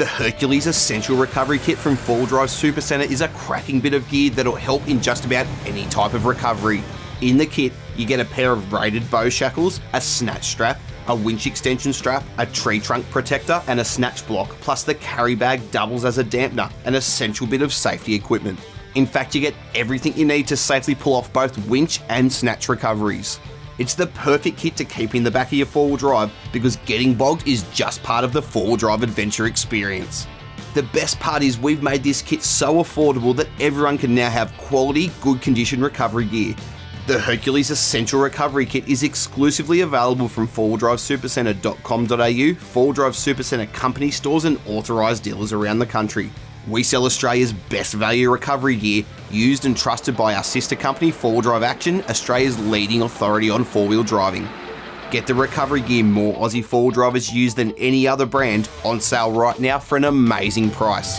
The Hercules Essential Recovery Kit from 4Drive Supacentre is a cracking bit of gear that'll help in just about any type of recovery. In the kit, you get a pair of braided bow shackles, a snatch strap, a winch extension strap, a tree trunk protector, and a snatch block, plus the carry bag doubles as a dampener, an essential bit of safety equipment. In fact, you get everything you need to safely pull off both winch and snatch recoveries. It's the perfect kit to keep in the back of your four-wheel drive because getting bogged is just part of the four-wheel drive adventure experience. The best part is we've made this kit so affordable that everyone can now have quality, good condition recovery gear. The Hercules Essential Recovery Kit is exclusively available from 4wheeldrivesupercentre.com.au, 4Drive Supercentre company stores and authorised dealers around the country. We sell Australia's best value recovery gear, used and trusted by our sister company 4Drive Action, Australia's leading authority on four-wheel driving. Get the recovery gear more Aussie four-wheel drivers use than any other brand, on sale right now for an amazing price.